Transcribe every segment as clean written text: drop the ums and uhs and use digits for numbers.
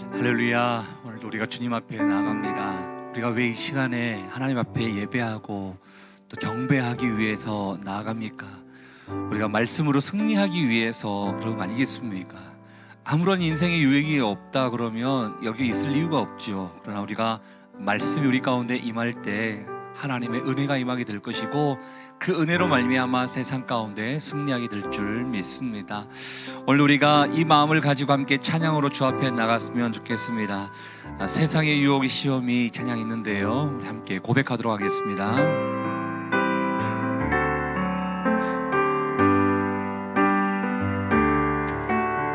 할렐루야. 오늘도 우리가 주님 앞에 나아갑니다. 우리가 왜 이 시간에 하나님 앞에 예배하고 또 경배하기 위해서 나아갑니까? 우리가 말씀으로 승리하기 위해서 그런 거 아니겠습니까? 아무런 인생의 유익이 없다 그러면 여기 있을 이유가 없죠. 그러나 우리가 말씀이 우리 가운데 임할 때 하나님의 은혜가 임하게 될 것이고, 그 은혜로 말미암아 세상 가운데 승리하게 될 줄 믿습니다. 오늘 우리가 이 마음을 가지고 함께 찬양으로 주 앞에 나갔으면 좋겠습니다. 세상의 유혹의 시험이 찬양 있는데요, 우리 함께 고백하도록 하겠습니다.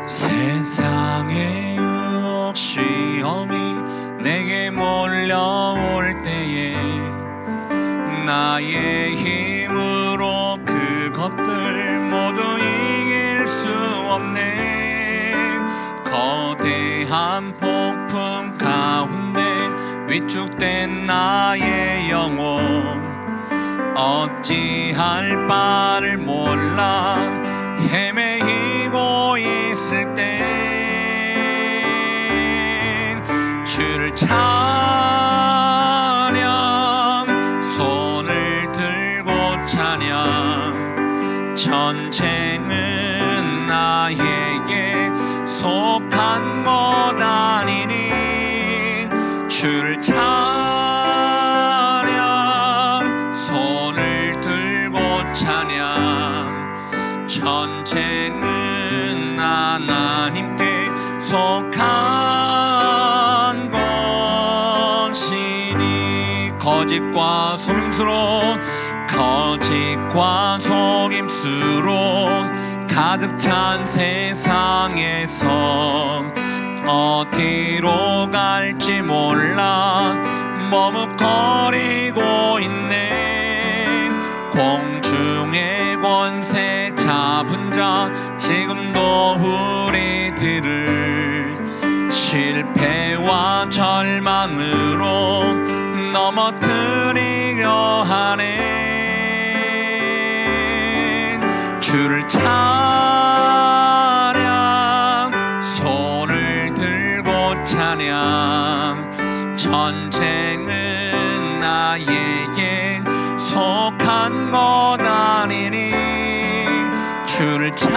세상의 유혹 시험이 내게 몰려올 때에 나의 힘으로 그것들 모두 이길 수 없네. 거대한 폭풍 가운데 위축된 나의 영혼, 어찌할 바를 몰라 헤매이고 있을 땐 주를 찬양, 손을 들고 찬양. 전쟁은 나에게 속한 것 아니니 주를 찬양, 손을 들고 찬양. 전쟁은 하나님께 속한 것이니. 거짓과 속임수로 가득 찬 세상에서 어디로 갈지 몰라 머뭇거리고 있네. 공중의 권세 잡은 자 지금도 우리들을 실패와 절망으로 넘어뜨리려 하네. 주를 찬양, 손을 들고 찬양. 전쟁은 나에게 속한 것 아니니 주를 찬양,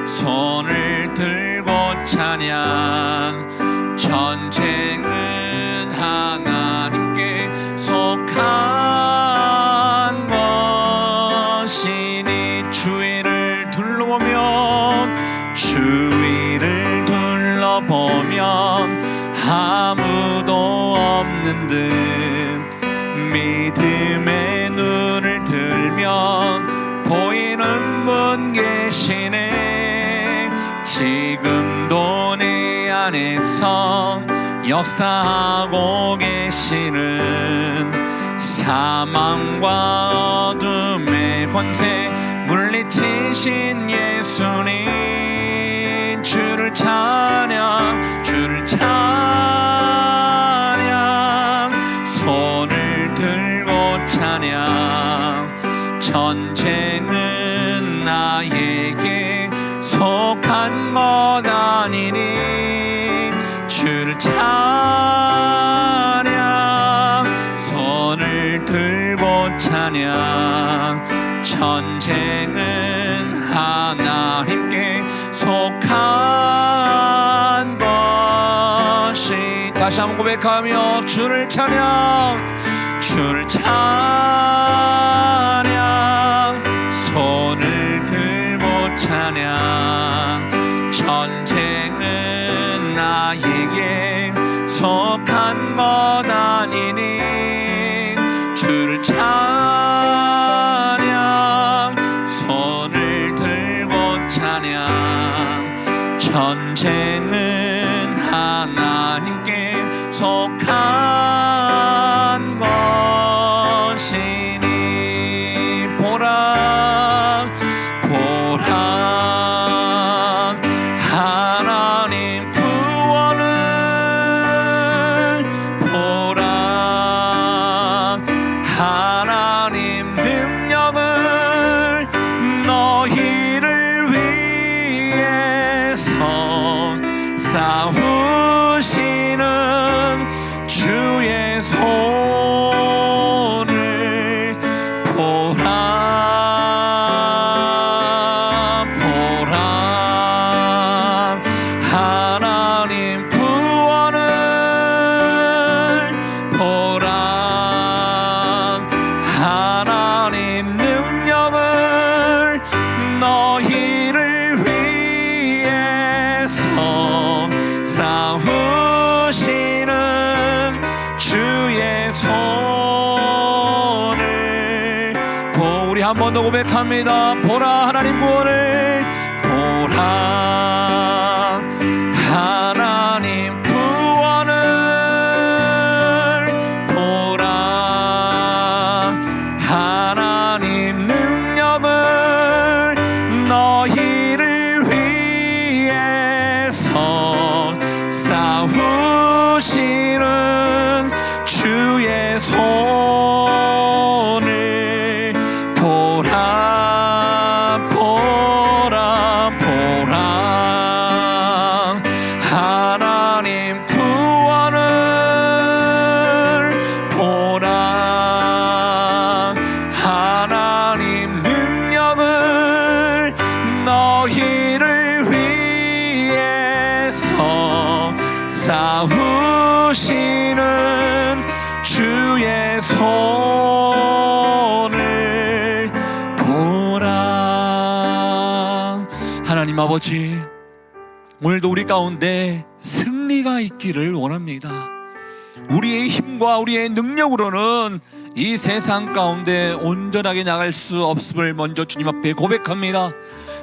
손을 들고 찬양. 전쟁은 하나님께 속한 것이니. 주위를 둘러보면 아무도 없는 듯 믿음의 눈을 들면 보이는 분 계시네. 지금도 내 안에서 역사하고 계시는 사망과 어둠의 권세 물리치신 예수님. 주를 찬양, 주를 찬양. 손을 들고 찬양. 전쟁은 나에게 속한 것 아니니 주를 찬양, 손을 들고 찬양. 전쟁은 하나님께 속한 것이. 다시 한번 고백하며 주를 찬양, 주를 찬양. 손을 들고 찬양. 전쟁은 나에게 속한 것 아니니 주를 찬양, 손을 들고 찬양. 전쟁은 하나님께 속한 것이니. 보라 하나님 구원을, 보라 하나님 능력을 너희를 위해서 우리 한 번 더 고백합니다. 보라 하나님 구원을, 보라 하나님 구원을, 보라 하나님 능력을, 너희를 위해서 싸우시는 주의 손을 보라, 보라, 보라 하나님 구원을, 보라 하나님 능력을, 너희를 위해서 싸우시는 주의 손을 보라. 하나님 아버지, 오늘도 우리 가운데 승리가 있기를 원합니다. 우리의 힘과 우리의 능력으로는 이 세상 가운데 온전하게 나갈 수 없음을 먼저 주님 앞에 고백합니다.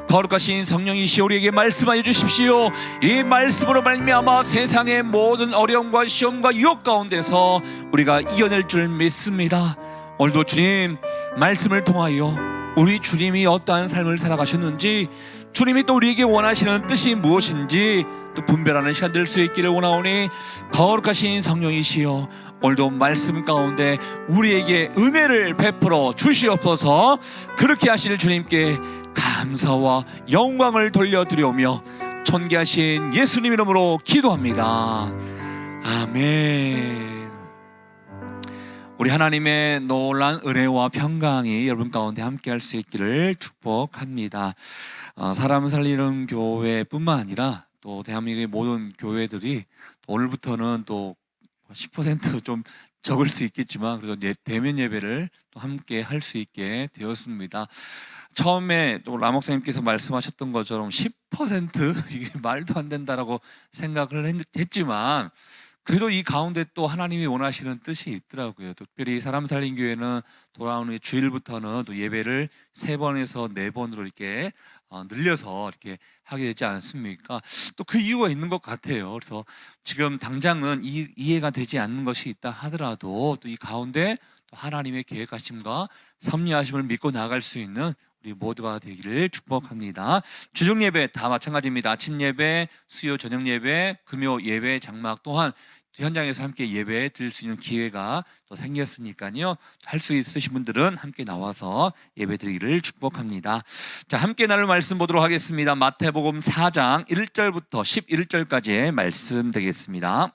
거룩하신 성령이시여 우리에게 말씀하여 주십시오. 이 말씀으로 말미암아 세상의 모든 어려움과 시험과 유혹 가운데서 우리가 이겨낼 줄 믿습니다. 오늘도 주님 말씀을 통하여 우리 주님이 어떠한 삶을 살아가셨는지, 주님이 또 우리에게 원하시는 뜻이 무엇인지 또 분별하는 시간 될 수 있기를 원하오니, 거룩하신 성령이시여 오늘도 말씀 가운데 우리에게 은혜를 베풀어 주시옵소서. 그렇게 하실 주님께 감사와 영광을 돌려드리오며 존귀하신 예수님 이름으로 기도합니다. 아멘. 우리 하나님의 놀라운 은혜와 평강이 여러분 가운데 함께 할 수 있기를 축복합니다. 사람 살리는 교회뿐만 아니라 또 대한민국의 모든 교회들이 오늘부터는 또 10% 좀 적을 수 있겠지만 그리고 대면 예배를 또 함께 할 수 있게 되었습니다. 처음에 또 라 목사님께서 말씀하셨던 것처럼 10% 이게 말도 안 된다라고 생각을 했지만 그래도 이 가운데 또 하나님이 원하시는 뜻이 있더라고요. 특별히 사람 살린 교회는 돌아오는 주일부터는 또 예배를 3번에서 4번으로 이렇게 늘려서 이렇게 하게 되지 않습니까? 또 그 이유가 있는 것 같아요. 그래서 지금 당장은 이해가 되지 않는 것이 있다 하더라도 또 이 가운데 또 하나님의 계획하심과 섭리하심을 믿고 나아갈 수 있는 우리 모두가 되기를 축복합니다. 주중 예배 다 마찬가지입니다. 아침 예배, 수요 저녁 예배, 금요 예배, 장막 또한 현장에서 함께 예배 드릴 수 있는 기회가 또 생겼으니까요. 할 수 있으신 분들은 함께 나와서 예배 드리기를 축복합니다. 자, 함께 나눌 말씀 보도록 하겠습니다. 마태복음 4장 1절부터 11절까지의 말씀 되겠습니다.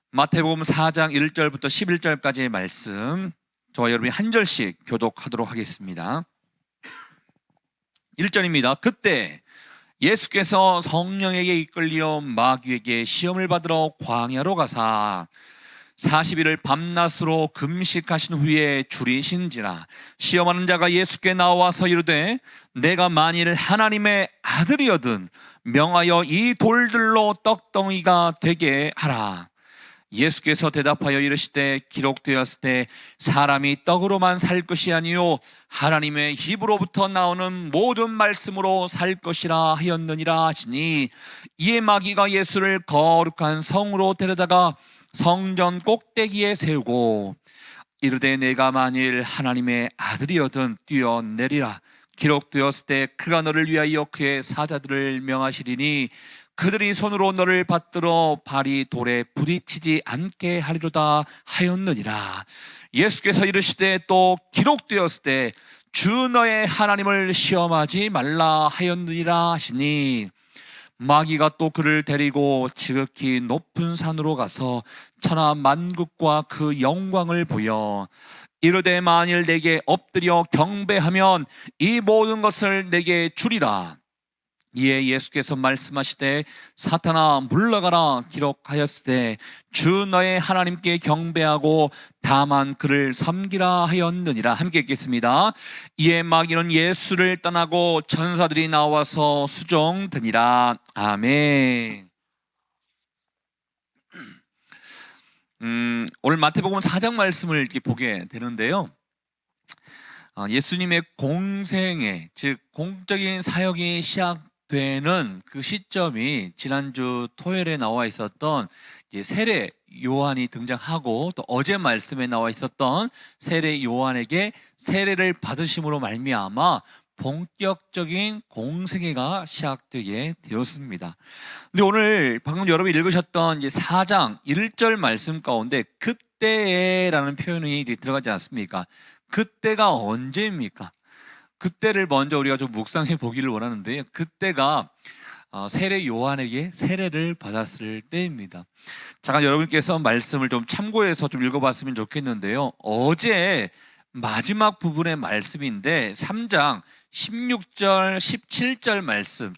마태복음 4장 1절부터 11절까지의 말씀, 저와 여러분이 한 절씩 교독하도록 하겠습니다. 1절입니다. 그때 예수께서 성령에게 이끌려 마귀에게 시험을 받으러 광야로 가사 40일을 밤낮으로 금식하신 후에 줄이신지라. 시험하는 자가 예수께 나와서 이르되 내가 만일 하나님의 아들이거든 명하여 이 돌들로 떡덩이가 되게 하라. 예수께서 대답하여 이르시되 기록되었을 때 사람이 떡으로만 살 것이 아니요 하나님의 입으로부터 나오는 모든 말씀으로 살 것이라 하였느니라 하시니, 이에 마귀가 예수를 거룩한 성으로 데려다가 성전 꼭대기에 세우고 이르되 내가 만일 하나님의 아들이거든 뛰어내리라. 기록되었을 때 그가 너를 위하여 그의 사자들을 명하시리니 그들이 손으로 너를 받들어 발이 돌에 부딪히지 않게 하리로다 하였느니라. 예수께서 이르시되 또 기록되었을 때 주 너의 하나님을 시험하지 말라 하였느니라 하시니, 마귀가 또 그를 데리고 지극히 높은 산으로 가서 천하 만국과 그 영광을 보여 이르되 만일 내게 엎드려 경배하면 이 모든 것을 내게 주리라. 이에 예수께서 말씀하시되 사탄아 물러가라. 기록하였으되 주 너의 하나님께 경배하고 다만 그를 섬기라 하였느니라. 함께 읽겠습니다. 이에 마귀는 예수를 떠나고 천사들이 나와서 수종드니라. 아멘. 오늘 마태복음 4장 말씀을 이렇게 보게 되는데요. 예수님의 공생애, 즉 공적인 사역이 시작되는 그 시점이 지난주 토요일에 나와 있었던 이제 세례 요한이 등장하고, 또 어제 말씀에 나와 있었던 세례 요한에게 세례를 받으심으로 말미암아 본격적인 공생애가 시작되게 되었습니다. 근데 오늘 방금 여러분이 읽으셨던 이제 4장 1절 말씀 가운데 그때에라는 표현이 이제 들어가지 않습니까? 그때가 언제입니까? 그때를 먼저 우리가 좀 묵상해 보기를 원하는데요. 그때가 세례 요한에게 세례를 받았을 때입니다. 잠깐 여러분께서 말씀을 좀 참고해서 좀 읽어봤으면 좋겠는데요. 어제 마지막 부분의 말씀인데 3장 16절, 17절 말씀,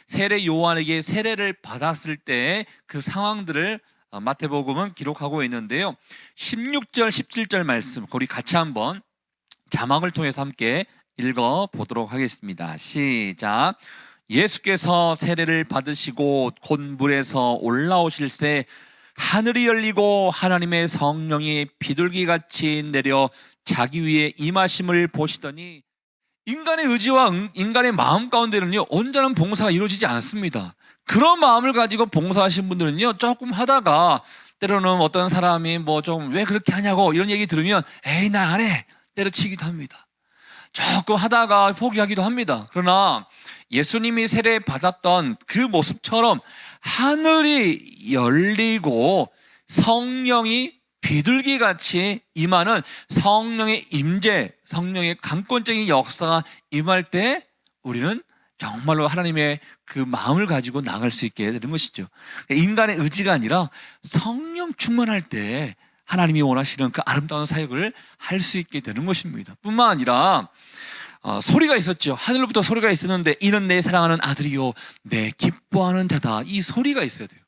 세례 요한에게 세례를 받았을 때 그 상황들을 마태복음은 기록하고 있는데요. 16절, 17절 말씀, 우리 같이 한번 자막을 통해서 함께 읽어보도록 하겠습니다. 시작. 예수께서 세례를 받으시고 곧 물에서 올라오실새 하늘이 열리고 하나님의 성령이 비둘기같이 내려 자기 위에 임하심을 보시더니, 인간의 의지와 인간의 마음 가운데는요 온전한 봉사가 이루어지지 않습니다. 그런 마음을 가지고 봉사하신 분들은요 조금 하다가 때로는 어떤 사람이 뭐 좀 왜 그렇게 하냐고 이런 얘기 들으면 에이 나 안 해 때려치기도 합니다. 조금 하다가 포기하기도 합니다. 그러나 예수님이 세례 받았던 그 모습처럼 하늘이 열리고 성령이 비둘기같이 임하는 성령의 임재, 성령의 강권적인 역사가 임할 때 우리는 정말로 하나님의 그 마음을 가지고 나갈 수 있게 되는 것이죠. 인간의 의지가 아니라 성령 충만할 때 하나님이 원하시는 그 아름다운 사역을 할 수 있게 되는 것입니다. 뿐만 아니라 소리가 있었죠. 하늘로부터 소리가 있었는데 이는 내 사랑하는 아들이요 내 기뻐하는 자다. 이 소리가 있어야 돼요.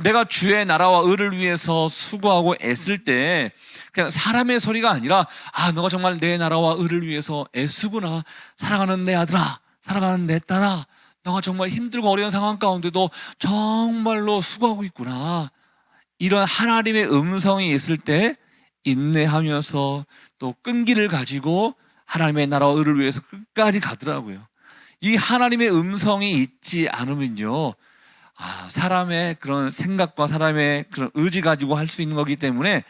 내가 주의 나라와 의를 위해서 수고하고 애쓸 때 그냥 사람의 소리가 아니라 너가 정말 내 나라와 의를 위해서 애쓰구나. 사랑하는 내 아들아, 사랑하는 내 딸아, 너가 정말 힘들고 어려운 상황 가운데도 정말로 수고하고 있구나. 이런 하나님의 음성이 있을 때 인내하면서 또 끈기를 가지고 하나님의 나라와 의를 위해서 끝까지 가더라고요. 이 하나님의 음성이 있지 않으면요 사람의 그런 생각과 사람의 그런 의지 가지고 할 수 있는 거기 때문에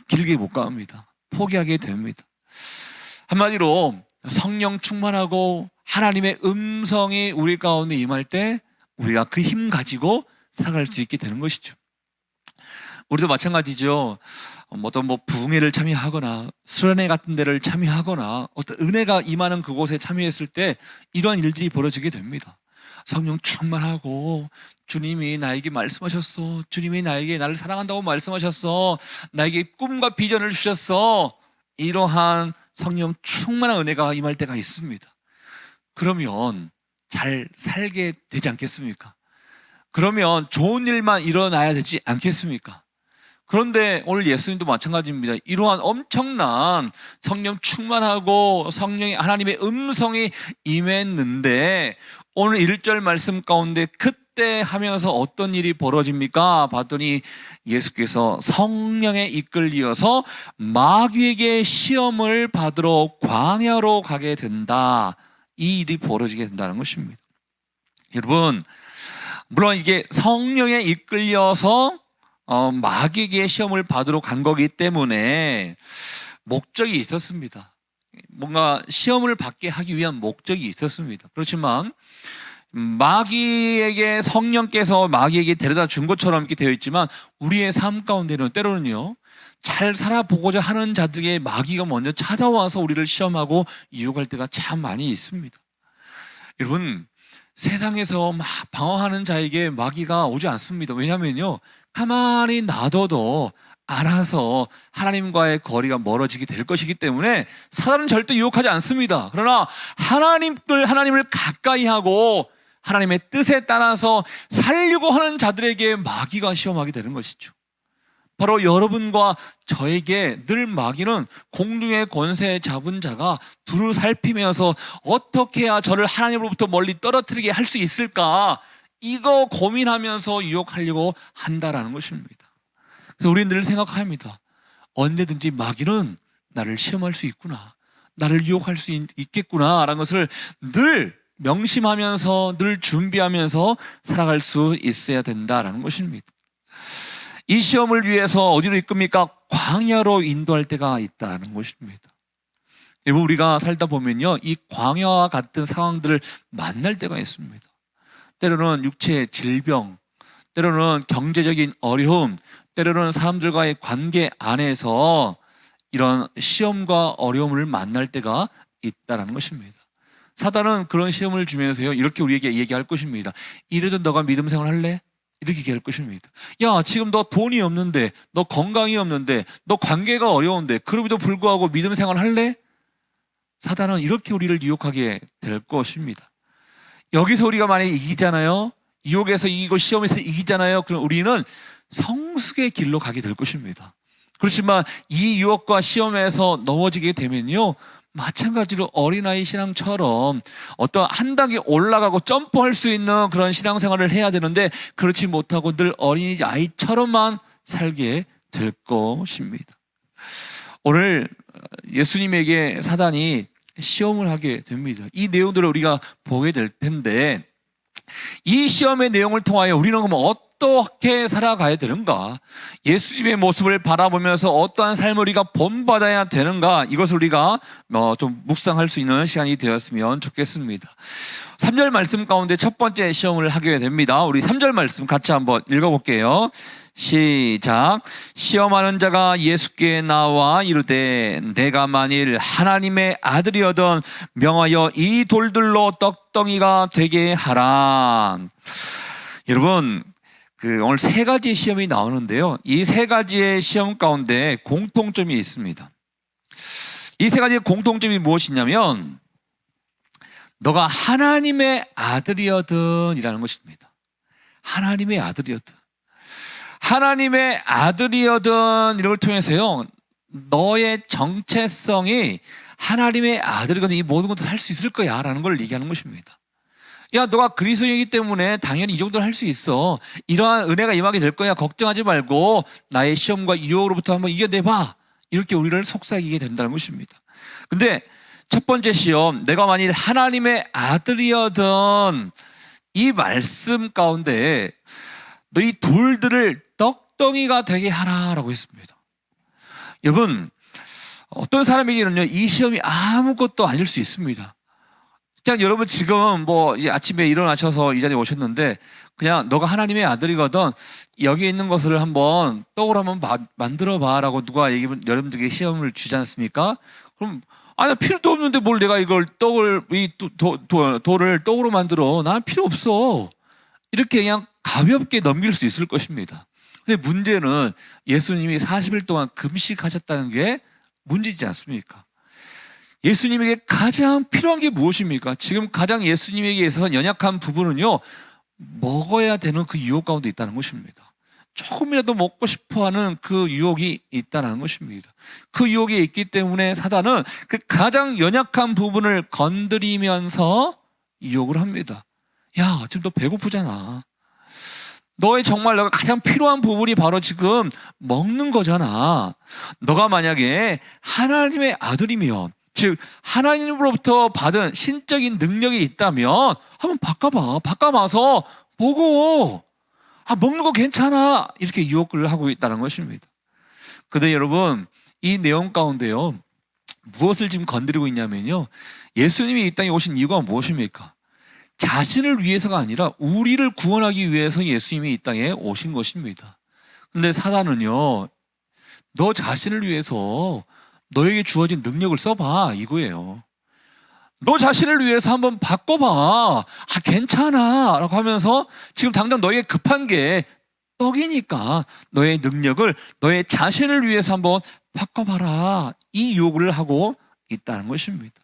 길게 못 갑니다. 포기하게 됩니다. 한마디로 성령 충만하고 하나님의 음성이 우리 가운데 임할 때 우리가 그 힘 가지고 살아갈 수 있게 되는 것이죠. 우리도 마찬가지죠. 어떤 부흥회를 참여하거나 수련회 같은 데를 참여하거나 어떤 은혜가 임하는 그곳에 참여했을 때 이러한 일들이 벌어지게 됩니다. 성령 충만하고 주님이 나에게 말씀하셨어. 주님이 나를 사랑한다고 말씀하셨어. 나에게 꿈과 비전을 주셨어. 이러한 성령 충만한 은혜가 임할 때가 있습니다. 그러면 잘 살게 되지 않겠습니까? 그러면 좋은 일만 일어나야 되지 않겠습니까? 그런데 오늘 예수님도 마찬가지입니다. 이러한 엄청난 성령 충만하고 성령의 하나님의 음성이 임했는데 오늘 1절 말씀 가운데 그때 하면서 어떤 일이 벌어집니까? 봤더니 예수께서 성령에 이끌리어서 마귀에게 시험을 받으러 광야로 가게 된다. 이 일이 벌어지게 된다는 것입니다. 여러분, 물론 이게 성령에 이끌려서 마귀에게 시험을 받으러 간 거기 때문에 목적이 있었습니다. 뭔가 시험을 받게 하기 위한 목적이 있었습니다. 그렇지만 마귀에게 성령께서 마귀에게 데려다 준 것처럼 이렇게 되어 있지만 우리의 삶 가운데는 때로는요 잘 살아보고자 하는 자들에게 마귀가 먼저 찾아와서 우리를 시험하고 유혹할 때가 참 많이 있습니다. 여러분, 세상에서 막 방황하는 자에게 마귀가 오지 않습니다. 왜냐하면요 가만히 놔둬도 알아서 하나님과의 거리가 멀어지게 될 것이기 때문에 사단은 절대 유혹하지 않습니다. 그러나 하나님을 가까이 하고 하나님의 뜻에 따라서 살려고 하는 자들에게 마귀가 시험하게 되는 것이죠. 바로 여러분과 저에게 늘 마귀는 공중의 권세 잡은 자가 두루 살피면서 어떻게 해야 저를 하나님으로부터 멀리 떨어뜨리게 할 수 있을까, 이거 고민하면서 유혹하려고 한다라는 것입니다. 그래서 우리는 늘 생각합니다. 언제든지 마귀는 나를 시험할 수 있구나, 나를 유혹할 수 있겠구나 라는 것을 늘 명심하면서 늘 준비하면서 살아갈 수 있어야 된다라는 것입니다. 이 시험을 위해서 어디로 이끕니까? 광야로 인도할 때가 있다는 것입니다. 여러분, 우리가 살다 보면요, 이 광야와 같은 상황들을 만날 때가 있습니다. 때로는 육체의 질병, 때로는 경제적인 어려움, 때로는 사람들과의 관계 안에서 이런 시험과 어려움을 만날 때가 있다는 것입니다. 사단은 그런 시험을 주면서요, 이렇게 우리에게 얘기할 것입니다. 이래도 너가 믿음 생활 할래? 이렇게 얘기할 것입니다. 야, 지금 너 돈이 없는데, 너 건강이 없는데, 너 관계가 어려운데, 그럼에도 불구하고 믿음 생활 할래? 사단은 이렇게 우리를 유혹하게 될 것입니다. 여기서 우리가 만약에 이기잖아요, 유혹에서 이기고 시험에서 이기잖아요, 그럼 우리는 성숙의 길로 가게 될 것입니다. 그렇지만 이 유혹과 시험에서 넘어지게 되면요, 마찬가지로 어린아이 신앙처럼 어떤 한 단계 올라가고 점프할 수 있는 그런 신앙생활을 해야 되는데, 그렇지 못하고 늘 어린아이처럼만 살게 될 것입니다. 오늘 예수님에게 사단이 시험을 하게 됩니다. 이 내용들을 우리가 보게 될 텐데, 이 시험의 내용을 통하여 우리는 그럼 어떻게 살아가야 되는가? 예수님의 모습을 바라보면서 어떠한 삶을 우리가 본받아야 되는가? 이것을 우리가 좀 묵상할 수 있는 시간이 되었으면 좋겠습니다. 3절 말씀 가운데 첫 번째 시험을 하게 됩니다. 우리 3절 말씀 같이 한번 읽어볼게요. 시작. 시험하는 자가 예수께 나와 이르되 내가 만일 하나님의 아들이어든 명하여 이 돌들로 떡덩이가 되게 하라. 여러분, 오늘 세 가지 시험이 나오는데요, 이 세 가지의 시험 가운데 공통점이 있습니다. 이 세 가지의 공통점이 무엇이냐면, 너가 하나님의 아들이어든 이라는 것입니다. 하나님의 아들이어든. 하나님의 아들이어든 이걸 통해서요, 너의 정체성이 하나님의 아들이거든 이 모든 것을 할 수 있을 거야 라는 걸 얘기하는 것입니다. 야, 너가 그리스도이기 때문에 당연히 이 정도는 할 수 있어, 이러한 은혜가 임하게 될 거야, 걱정하지 말고 나의 시험과 유혹으로부터 한번 이겨내봐, 이렇게 우리를 속삭이게 된다는 것입니다. 근데 첫 번째 시험, 내가 만일 하나님의 아들이어든 이 말씀 가운데 너희 돌들을 떡덩이가 되게 하라라고 했습니다. 여러분, 어떤 사람에게는요, 이 시험이 아무것도 아닐 수 있습니다. 그냥 여러분 지금 이제 아침에 일어나셔서 이 자리에 오셨는데, 그냥 너가 하나님의 아들이거든 여기 있는 것을 한번 떡으로 한번 만들어 봐라고 누가 여러분들에게 시험을 주지 않습니까? 그럼 나 필요도 없는데 뭘 내가 이걸 돌을 떡으로 만들어, 난 필요 없어, 이렇게 그냥 가볍게 넘길 수 있을 것입니다. 근데 문제는 예수님이 40일 동안 금식하셨다는 게 문제지 않습니까? 예수님에게 가장 필요한 게 무엇입니까? 지금 가장 예수님에게 있어서 연약한 부분은요, 먹어야 되는 그 유혹 가운데 있다는 것입니다. 조금이라도 먹고 싶어하는 그 유혹이 있다는 것입니다. 그 유혹이 있기 때문에 사단은 그 가장 연약한 부분을 건드리면서 유혹을 합니다. 야, 지금 너 배고프잖아. 너의 정말 너가 가장 필요한 부분이 바로 지금 먹는 거잖아. 너가 만약에 하나님의 아들이면, 즉 하나님으로부터 받은 신적인 능력이 있다면 한번 바꿔봐서 보고, 먹는 거 괜찮아, 이렇게 유혹을 하고 있다는 것입니다. 그런데 여러분, 이 내용 가운데요, 무엇을 지금 건드리고 있냐면요, 예수님이 이 땅에 오신 이유가 무엇입니까? 자신을 위해서가 아니라 우리를 구원하기 위해서 예수님이 이 땅에 오신 것입니다. 근데 사단은요, 너 자신을 위해서 너에게 주어진 능력을 써봐, 이거예요. 너 자신을 위해서 한번 바꿔봐, 괜찮아 라고 하면서 지금 당장 너에게 급한 게 떡이니까 너의 능력을 너의 자신을 위해서 한번 바꿔봐라, 이 요구를 하고 있다는 것입니다.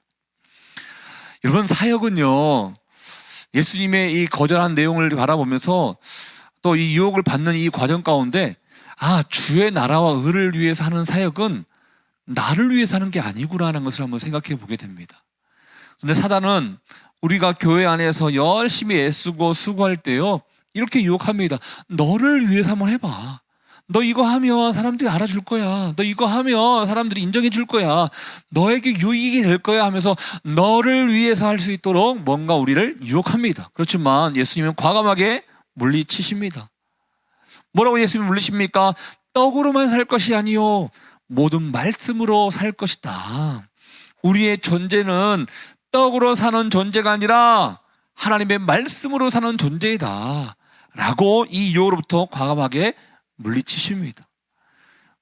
여러분, 사역은요, 예수님의 이 거절한 내용을 바라보면서 또 이 유혹을 받는 이 과정 가운데, 주의 나라와 의를 위해서 하는 사역은 나를 위해서 하는 게 아니구나라는 것을 한번 생각해 보게 됩니다. 근데 사단은 우리가 교회 안에서 열심히 애쓰고 수고할 때요, 이렇게 유혹합니다. 너를 위해서 한번 해봐. 너 이거 하면 사람들이 알아줄 거야. 너 이거 하면 사람들이 인정해 줄 거야. 너에게 유익이 될 거야 하면서 너를 위해서 할 수 있도록 뭔가 우리를 유혹합니다. 그렇지만 예수님은 과감하게 물리치십니다. 뭐라고 예수님이 물리십니까? 떡으로만 살 것이 아니요 모든 말씀으로 살 것이다. 우리의 존재는 떡으로 사는 존재가 아니라 하나님의 말씀으로 사는 존재이다 라고 이 유혹으로부터 과감하게 물리치십니다.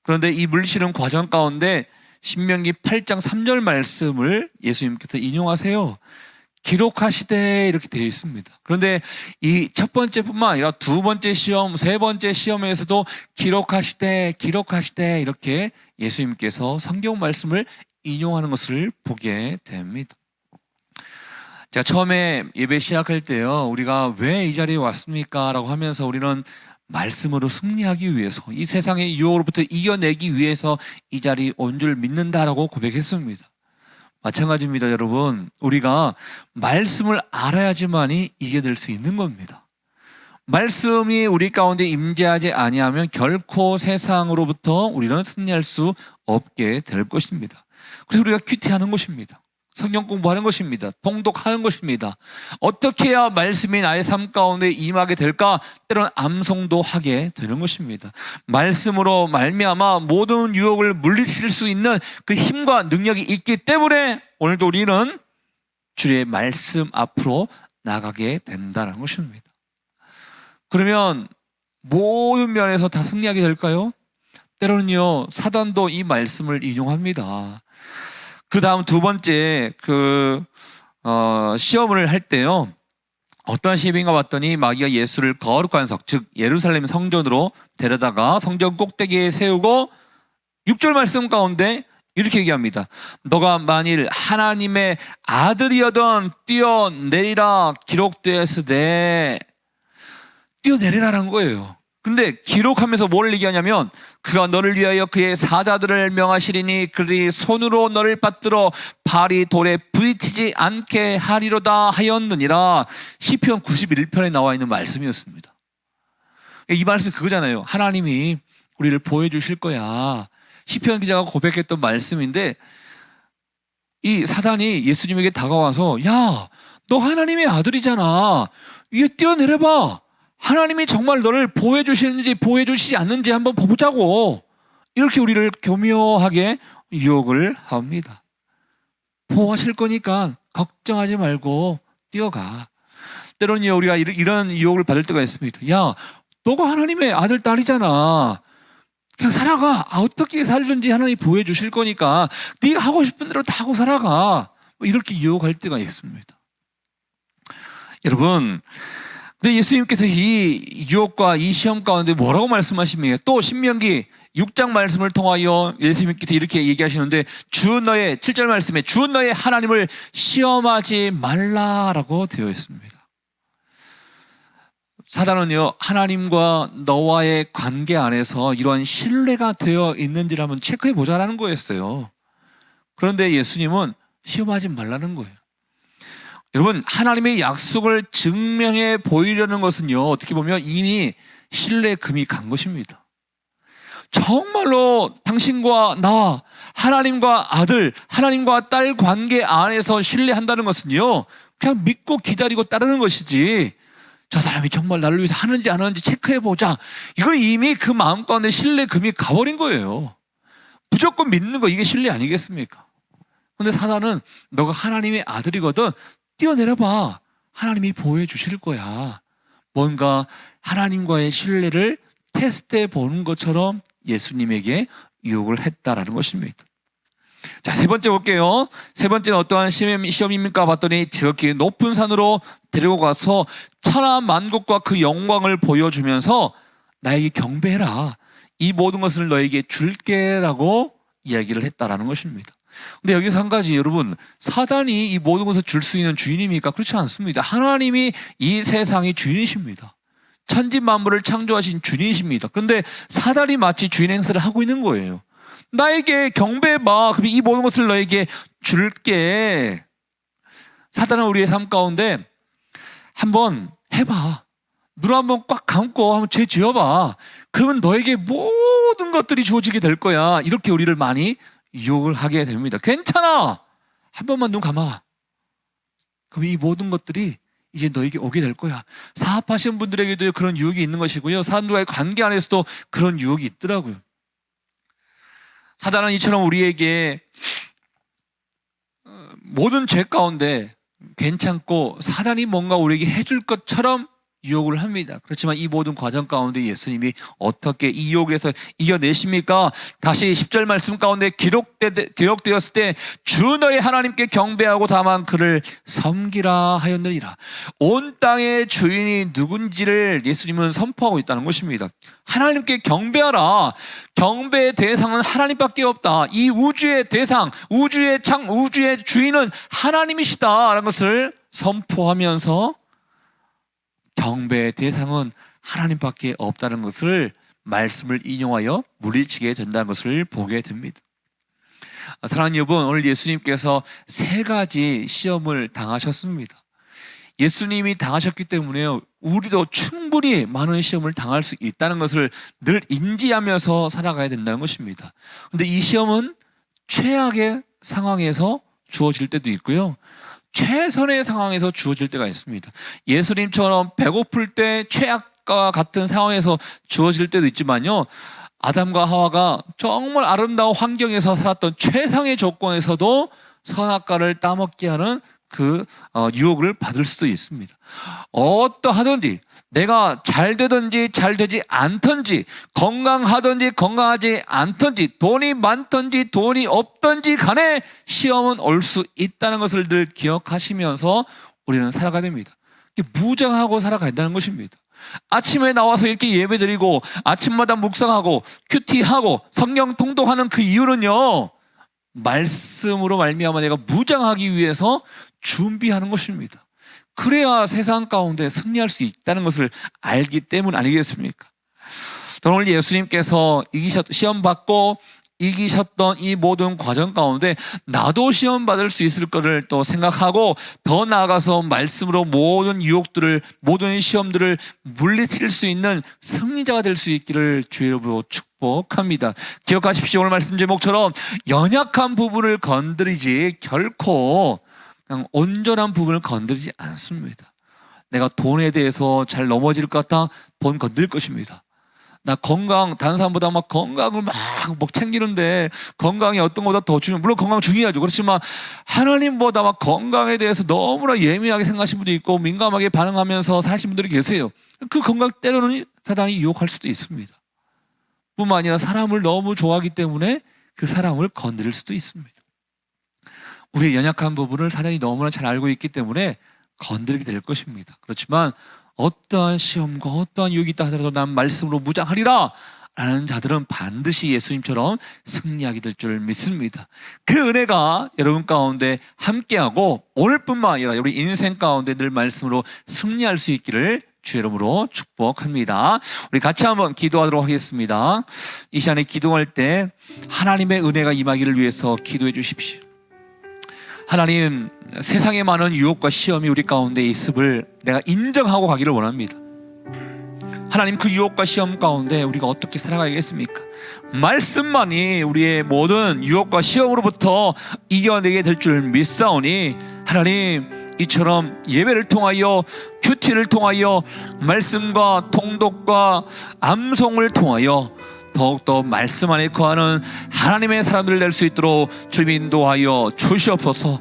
그런데 이 물리치는 과정 가운데 신명기 8장 3절 말씀을 예수님께서 인용하세요. 기록하시되 이렇게 되어 있습니다. 그런데 이 첫 번째뿐만 아니라 두 번째 시험, 세 번째 시험에서도 기록하시되 이렇게 예수님께서 성경 말씀을 인용하는 것을 보게 됩니다. 제가 처음에 예배 시작할 때요, 우리가 왜 이 자리에 왔습니까? 라고 하면서 우리는 말씀으로 승리하기 위해서, 이 세상의 유혹으로부터 이겨내기 위해서 이 자리에 온 줄 믿는다라고 고백했습니다. 마찬가지입니다, 여러분. 우리가 말씀을 알아야지만이 이겨낼 수 있는 겁니다. 말씀이 우리 가운데 임재하지 아니하면 결코 세상으로부터 우리는 승리할 수 없게 될 것입니다. 그래서 우리가 큐티하는 것입니다. 성경 공부하는 것입니다. 통독하는 것입니다. 어떻게 해야 말씀이 나의 삶 가운데 임하게 될까? 때로는 암송도 하게 되는 것입니다. 말씀으로 말미암아 모든 유혹을 물리칠 수 있는 그 힘과 능력이 있기 때문에 오늘도 우리는 주의 말씀 앞으로 나가게 된다는 것입니다. 그러면 모든 면에서 다 승리하게 될까요? 때로는요, 사단도 이 말씀을 인용합니다. 그 다음 두 번째 시험을 할 때요, 어떤 시험인가 봤더니 마귀가 예수를 거룩한 성, 즉 예루살렘 성전으로 데려다가 성전 꼭대기에 세우고 6절 말씀 가운데 이렇게 얘기합니다. 너가 만일 하나님의 아들이어던 뛰어내리라 기록되었으되, 뛰어내리라라는 거예요. 근데 기록하면서 뭘 얘기하냐면, 그가 너를 위하여 그의 사자들을 명하시리니 그들이 손으로 너를 받들어 발이 돌에 부딪히지 않게 하리로다 하였느니라. 시편 91편에 나와 있는 말씀이었습니다. 이 말씀이 그거잖아요. 하나님이 우리를 보호해 주실 거야. 시편 기자가 고백했던 말씀인데, 이 사단이 예수님에게 다가와서, 야, 너 하나님의 아들이잖아. 위에 뛰어내려봐. 하나님이 정말 너를 보호해 주시는지 보호해 주시지 않는지 한번 보자고, 이렇게 우리를 교묘하게 유혹을 합니다. 보호하실 거니까 걱정하지 말고 뛰어가. 때로는 우리가 이런 유혹을 받을 때가 있습니다. 야, 너가 하나님의 아들 딸이잖아. 그냥 살아가. 어떻게 살든지 하나님이 보호해 주실 거니까 네가 하고 싶은 대로 다 하고 살아가. 이렇게 유혹할 때가 있습니다. 여러분, 근데 예수님께서 이 유혹과 이 시험 가운데 뭐라고 말씀하십니까? 또 신명기 6장 말씀을 통하여 예수님께서 이렇게 얘기하시는데, 주 너의 7절 말씀에 주 너의 하나님을 시험하지 말라라고 되어 있습니다. 사단은요, 하나님과 너와의 관계 안에서 이러한 신뢰가 되어 있는지를 한번 체크해 보자라는 거였어요. 그런데 예수님은 시험하지 말라는 거예요. 여러분, 하나님의 약속을 증명해 보이려는 것은요, 어떻게 보면 이미 신뢰 금이 간 것입니다. 정말로 당신과 나, 하나님과 아들, 하나님과 딸 관계 안에서 신뢰한다는 것은요, 그냥 믿고 기다리고 따르는 것이지, 저 사람이 정말 나를 위해서 하는지 안 하는지 체크해보자, 이건 이미 그 마음 가운데 신뢰 금이 가버린 거예요. 무조건 믿는 거, 이게 신뢰 아니겠습니까? 근데 사단은 너가 하나님의 아들이거든, 뛰어내려봐. 하나님이 보호해 주실 거야. 뭔가 하나님과의 신뢰를 테스트해 보는 것처럼 예수님에게 유혹을 했다라는 것입니다. 자, 세 번째 볼게요. 세 번째는 어떠한 시험입니까? 봤더니 지극히 높은 산으로 데리고 가서 천하 만국과 그 영광을 보여주면서 나에게 경배해라. 이 모든 것을 너에게 줄게라고 이야기를 했다라는 것입니다. 근데 여기서 한 가지, 여러분, 사단이 이 모든 것을 줄 수 있는 주인입니까? 그렇지 않습니다. 하나님이 이 세상의 주인이십니다. 천지 만물을 창조하신 주인이십니다. 그런데 사단이 마치 주인 행세를 하고 있는 거예요. 나에게 경배해봐. 그럼 이 모든 것을 너에게 줄게. 사단은 우리의 삶 가운데 한번 해봐. 눈 한번 꽉 감고 한번 죄 지어봐. 그러면 너에게 모든 것들이 주어지게 될 거야. 이렇게 우리를 많이 유혹을 하게 됩니다. 괜찮아. 한 번만 눈 감아. 그럼 이 모든 것들이 이제 너에게 오게 될 거야. 사업하시는 분들에게도 그런 유혹이 있는 것이고요. 사람들과의 관계 안에서도 그런 유혹이 있더라고요. 사단은 이처럼 우리에게 모든 죄 가운데 괜찮고 사단이 뭔가 우리에게 해줄 것처럼 유혹을 합니다. 그렇지만 이 모든 과정 가운데 예수님이 어떻게 이 유혹에서 이겨내십니까? 다시 10절 말씀 가운데 기록되었을 때 주 너의 하나님께 경배하고 다만 그를 섬기라 하였느니라. 온 땅의 주인이 누군지를 예수님은 선포하고 있다는 것입니다. 하나님께 경배하라. 경배의 대상은 하나님밖에 없다. 이 우주의 대상, 우주의 주인은 하나님이시다라는 것을 선포하면서 경배의 대상은 하나님밖에 없다는 것을 말씀을 인용하여 물리치게 된다는 것을 보게 됩니다. 사랑하는 여러분, 오늘 예수님께서 3가지 시험을 당하셨습니다. 예수님이 당하셨기 때문에 우리도 충분히 많은 시험을 당할 수 있다는 것을 늘 인지하면서 살아가야 된다는 것입니다. 그런데 이 시험은 최악의 상황에서 주어질 때도 있고요, 최선의 상황에서 주어질 때가 있습니다. 예수님처럼 배고플 때 최악과 같은 상황에서 주어질 때도 있지만요, 아담과 하와가 정말 아름다운 환경에서 살았던 최상의 조건에서도 선악과를 따먹게 하는 그 유혹을 받을 수도 있습니다. 어떠하든지, 내가 잘 되든지 잘 되지 않든지, 건강하든지 건강하지 않든지, 돈이 많든지 돈이 없든지 간에 시험은 올 수 있다는 것을 늘 기억하시면서 우리는 살아가야 됩니다. 무장하고 살아가야 한다는 것입니다. 아침에 나와서 이렇게 예배드리고 아침마다 묵상하고 큐티하고 성경 통독하는 그 이유는요, 말씀으로 말미암아 내가 무장하기 위해서 준비하는 것입니다. 그래야 세상 가운데 승리할 수 있다는 것을 알기 때문 아니겠습니까? 오늘 예수님께서 시험 받고 이기셨던 이 모든 과정 가운데 나도 시험 받을 수 있을 것을 또 생각하고 더 나아가서 말씀으로 모든 유혹들을, 모든 시험들을 물리칠 수 있는 승리자가 될 수 있기를 주의 이름으로 축복합니다. 기억하십시오. 오늘 말씀 제목처럼 연약한 부분을 건드리지 결코 그냥 온전한 부분을 건드리지 않습니다. 내가 돈에 대해서 잘 넘어질 것 같아 돈 건들 것입니다. 나 건강, 다른 사람보다 막 건강을 막 챙기는데 건강이 어떤 것보다 더 중요해요. 물론 건강 중요하죠. 그렇지만 하나님보다 막 건강에 대해서 너무나 예민하게 생각하시는 분도 있고 민감하게 반응하면서 사시는 분들이 계세요. 그 건강 때로는 사단이 유혹할 수도 있습니다. 뿐만 아니라 사람을 너무 좋아하기 때문에 그 사람을 건드릴 수도 있습니다. 우리의 연약한 부분을 사단이 너무나 잘 알고 있기 때문에 건드리게 될 것입니다. 그렇지만 어떠한 시험과 어떠한 유혹이 있다 하더라도 난 말씀으로 무장하리라 라는 자들은 반드시 예수님처럼 승리하게 될 줄 믿습니다. 그 은혜가 여러분 가운데 함께하고 오늘뿐만 아니라 우리 인생 가운데 늘 말씀으로 승리할 수 있기를 주의 이름으로 축복합니다. 우리 같이 한번 기도하도록 하겠습니다. 이 시간에 기도할 때 하나님의 은혜가 임하기를 위해서 기도해 주십시오. 하나님, 세상에 많은 유혹과 시험이 우리 가운데 있음을 내가 인정하고 가기를 원합니다. 하나님, 그 유혹과 시험 가운데 우리가 어떻게 살아가야겠습니까? 말씀만이 우리의 모든 유혹과 시험으로부터 이겨내게 될 줄 믿사오니 하나님, 이처럼 예배를 통하여 큐티를 통하여 말씀과 통독과 암송을 통하여 더욱더 말씀 안에 거하는 하나님의 사람들을 낼 수 있도록 주님 인도하여 주시옵소서.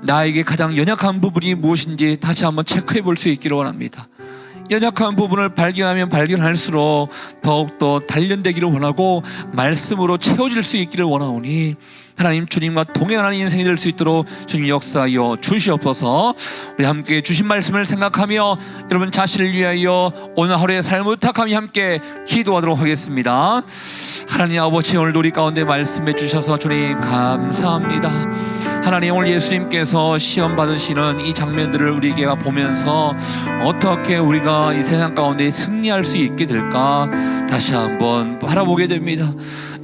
나에게 가장 연약한 부분이 무엇인지 다시 한번 체크해 볼 수 있기를 원합니다. 연약한 부분을 발견하면 발견할수록 더욱더 단련되기를 원하고 말씀으로 채워질 수 있기를 원하오니 하나님, 주님과 동행하는 인생이 될 수 있도록 주님 역사하여 주시옵소서. 우리 함께 주신 말씀을 생각하며 여러분 자신을 위하여 오늘 하루의 삶을 의탁하며 함께 기도하도록 하겠습니다. 하나님 아버지, 오늘 우리 가운데 말씀해 주셔서 주님 감사합니다. 하나님, 오늘 예수님께서 시험 받으시는 이 장면들을 우리에게 보면서 어떻게 우리가 이 세상 가운데 승리할 수 있게 될까 다시 한번 바라보게 됩니다.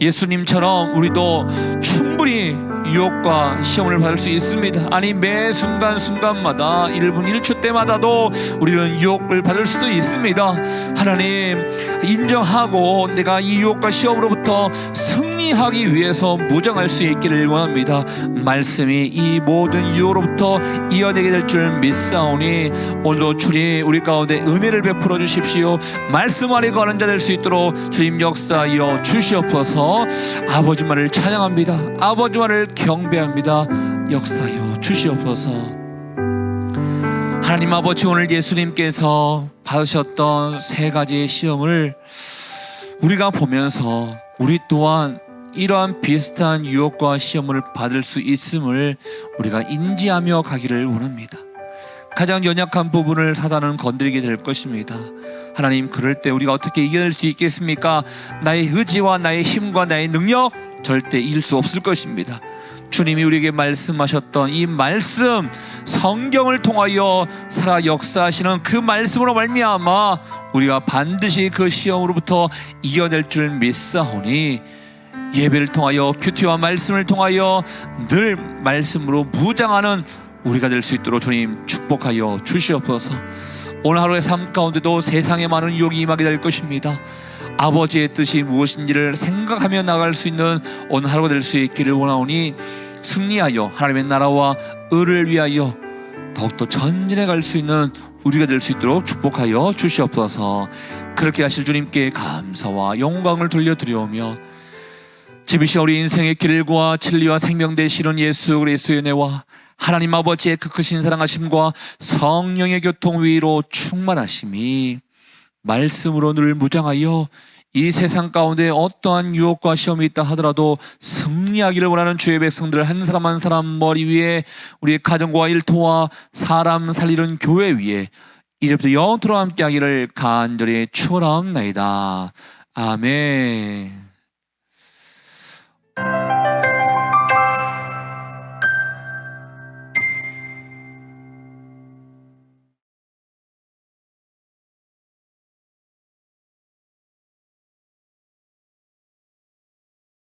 예수님처럼 우리도 충분히 유혹과 시험을 받을 수 있습니다. 아니, 매 순간순간마다 1분 1초 때마다도 우리는 유혹을 받을 수도 있습니다. 하나님, 인정하고 내가 이 유혹과 시험으로부터 승리하기 위해서 무장할 수 있기를 원합니다. 말씀이 이 모든 유혹으로부터 이어내게 될 줄 믿사오니 오늘도 주님 우리 가운데 은혜를 베풀어 주십시오. 말씀 안에 거하는 자 될 수 있도록 주님 역사하여 주시옵소서. 아버지 말을 찬양합니다. 아버지 말을 경배합니다. 역사하여 주시옵소서. 하나님 아버지, 오늘 예수님께서 받으셨던 세 가지의 시험을 우리가 보면서 우리 또한 이러한 비슷한 유혹과 시험을 받을 수 있음을 우리가 인지하며 가기를 원합니다. 가장 연약한 부분을 사단은 건드리게 될 것입니다. 하나님, 그럴 때 우리가 어떻게 이겨낼 수 있겠습니까? 나의 의지와 나의 힘과 나의 능력 절대 이길 수 없을 것입니다. 주님이 우리에게 말씀하셨던 이 말씀, 성경을 통하여 살아 역사하시는 그 말씀으로 말미암아 우리가 반드시 그 시험으로부터 이겨낼 줄 믿사오니 예배를 통하여 큐티와 말씀을 통하여 늘 말씀으로 무장하는 우리가 될 수 있도록 주님 축복하여 주시옵소서. 오늘 하루의 삶 가운데도 세상에 많은 유혹이 임하게 될 것입니다. 아버지의 뜻이 무엇인지를 생각하며 나갈 수 있는 오늘 하루가 될 수 있기를 원하오니 승리하여 하나님의 나라와 의를 위하여 더욱더 전진해 갈 수 있는 우리가 될 수 있도록 축복하여 주시옵소서. 그렇게 하실 주님께 감사와 영광을 돌려드리오며 지비시 우리 인생의 길과 진리와 생명 되시는 예수 그리스도의 은혜와 하나님 아버지의 그 크신 사랑하심과 성령의 교통 위로 충만하심이 말씀으로 늘 무장하여 이 세상 가운데 어떠한 유혹과 시험이 있다 하더라도 승리하기를 원하는 주의 백성들 한 사람 한 사람 머리 위에, 우리의 가정과 일터와 사람 살리는 교회 위에 이제부터 영원토록 함께하기를 간절히 축원하옵나이다. 아멘.